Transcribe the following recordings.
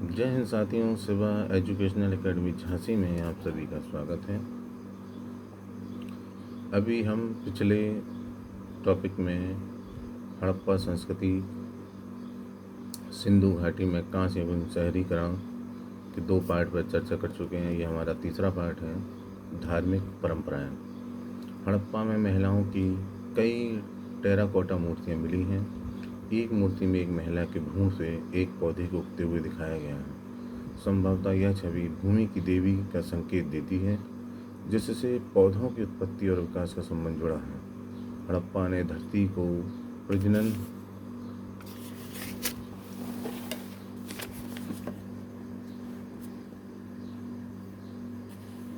जय हिंद साथियों, Shiva educational academy Jhansi में आप सभी का स्वागत है। अभी हम पिछले टॉपिक में हड़प्पा संस्कृति, सिंधु घाटी में कांस्य एवं शहरीकरण के 2 पार्ट पर चर्चा कर चुके हैं। ये हमारा तीसरा पार्ट है, धार्मिक परंपराएं। हड़प्पा में महिलाओं की कई टेराकोटा मूर्तियाँ मिली हैं। एक मूर्ति में एक महिला के भ्रूण से एक पौधे को उगते हुए दिखाया गया है। संभवतः यह छवि भूमि की देवी का संकेत देती है, जिससे पौधों की उत्पत्ति और विकास का संबंध जुड़ा है। हड़प्पा ने धरती को प्रजनन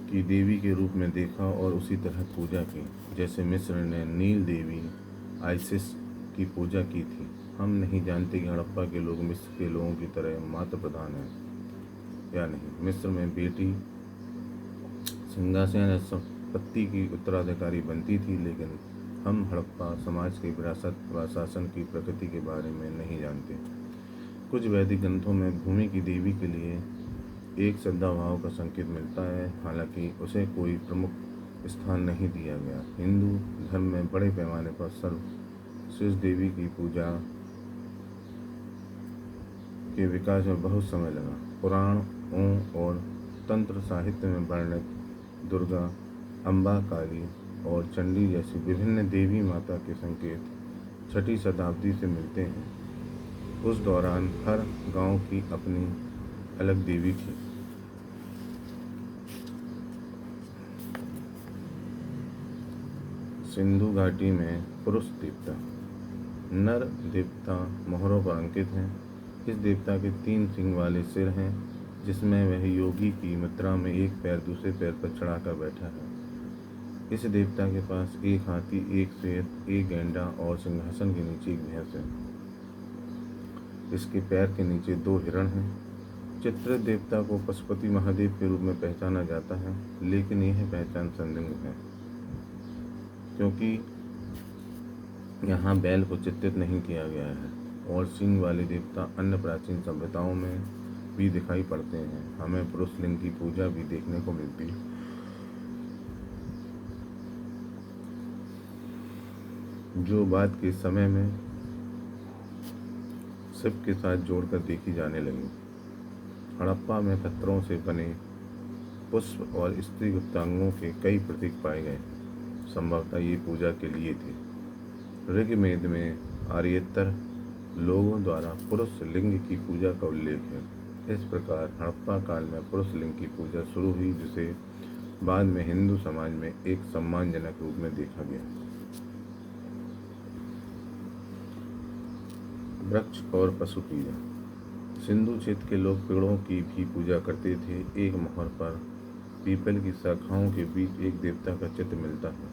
की देवी के रूप में देखा और उसी तरह पूजा की, जैसे मिस्र ने नील देवी आइसिस की पूजा की थी। हम नहीं जानते कि हड़प्पा के लोग मिस्र के लोगों की तरह मातृ प्रधान हैं या नहीं। मिस्र में बेटी सिंहासन या संपत्ति की उत्तराधिकारी बनती थी, लेकिन हम हड़प्पा समाज की विरासत व शासन की प्रकृति के बारे में नहीं जानते। कुछ वैदिक ग्रंथों में भूमि की देवी के लिए एक सद्भाव का संकेत मिलता है, हालांकि उसे कोई प्रमुख स्थान नहीं दिया गया। हिंदू धर्म में बड़े पैमाने पर सर्वश्रेष्ठ देवी की पूजा के विकास में बहुत समय लगा। पुराणों और तंत्र साहित्य में वर्णित दुर्गा, अम्बा, काली और चंडी जैसी विभिन्न देवी माता के संकेत 6वीं शताब्दी से मिलते हैं। उस दौरान हर गांव की अपनी अलग देवी थी। सिंधु घाटी में पुरुष देवता, नर देवता मोहरों पर अंकित हैं। इस देवता के 3 सिंग वाले सिर हैं, जिसमें वह योगी की मुद्रा में एक पैर दूसरे पैर पर चढ़ाकर बैठा है। इस देवता के पास एक हाथी, एक शेर, एक गैंडा और सिंहासन के नीचे एक भैंस है। इसके पैर के नीचे 2 हिरण हैं। चित्रित देवता को पशुपति महादेव के रूप में पहचाना जाता है, लेकिन यह पहचान संदिग्ध है, क्योंकि यहाँ बैल को चित्रित नहीं किया गया है और सिंग वाले देवता अन्य प्राचीन सभ्यताओं में भी दिखाई पड़ते हैं। हमें पुरुष लिंग की पूजा भी देखने को मिलती है, जो बाद के समय में शिव के साथ जोड़कर देखी जाने लगी। हड़प्पा में पत्थरों से बने पुष्प और स्त्री गुप्तांगों के कई प्रतीक पाए गए। संभवतः ये पूजा के लिए थे। ऋग्वेद में आर्येतर लोगों द्वारा पुरुष लिंग की पूजा का उल्लेख है। इस प्रकार हड़प्पा काल में पुरुष लिंग की पूजा शुरू हुई, जिसे बाद में हिंदू समाज में एक सम्मानजनक रूप में देखा गया। वृक्ष और पशु पूजा। सिंधु क्षेत्र के लोग पेड़ों की भी पूजा करते थे। एक मोहर पर पीपल की शाखाओं के बीच एक देवता का चित्र मिलता है।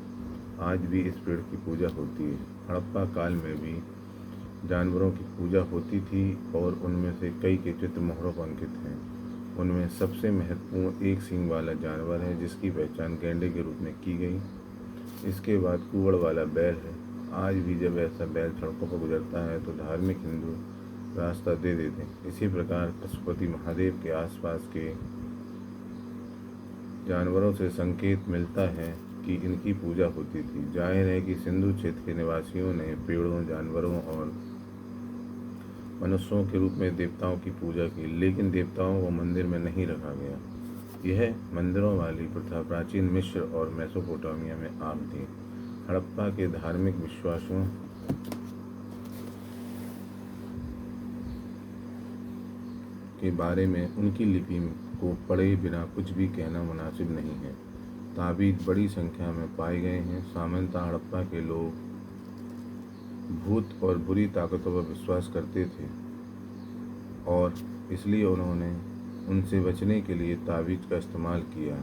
आज भी इस पेड़ की पूजा होती है। हड़प्पा काल में भी जानवरों की पूजा होती थी और उनमें से कई के चित्र मोहरों पर अंकित हैं। उनमें सबसे महत्वपूर्ण एक सींग वाला जानवर है, जिसकी पहचान गैंडे के रूप में की गई। इसके बाद कुवड़ वाला बैल है। आज भी जब ऐसा बैल सड़कों पर गुजरता है तो धार्मिक हिंदू रास्ता दे देते हैं। इसी प्रकार पशुपति महादेव के आसपास के जानवरों से संकेत मिलता है कि इनकी पूजा होती थी। जाहिर है कि सिंधु क्षेत्र के निवासियों ने पेड़ों, जानवरों और मनुष्यों के रूप में देवताओं की पूजा की, लेकिन देवताओं को मंदिर में नहीं रखा गया। यह मंदिरों वाली प्रथा प्राचीन मिस्र और मेसोपोटामिया में आम थी। हड़प्पा के धार्मिक विश्वासों के बारे में उनकी लिपि को पढ़े बिना कुछ भी कहना मुनासिब नहीं है। ताबीज़ बड़ी संख्या में पाए गए हैं। सामान्यतः हड़प्पा के लोग भूत और बुरी ताकतों पर विश्वास करते थे और इसलिए उन्होंने उनसे बचने के लिए ताबीज़ का इस्तेमाल किया।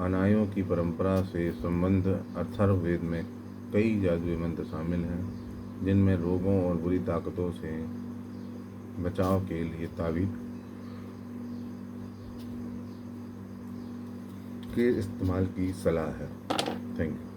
अनायों की परंपरा से संबंध अथर्ववेद में कई जादुई मंत्र शामिल हैं, जिनमें रोगों और बुरी ताकतों से बचाव के लिए ताबीज़ के इस्तेमाल की सलाह है। Thank you.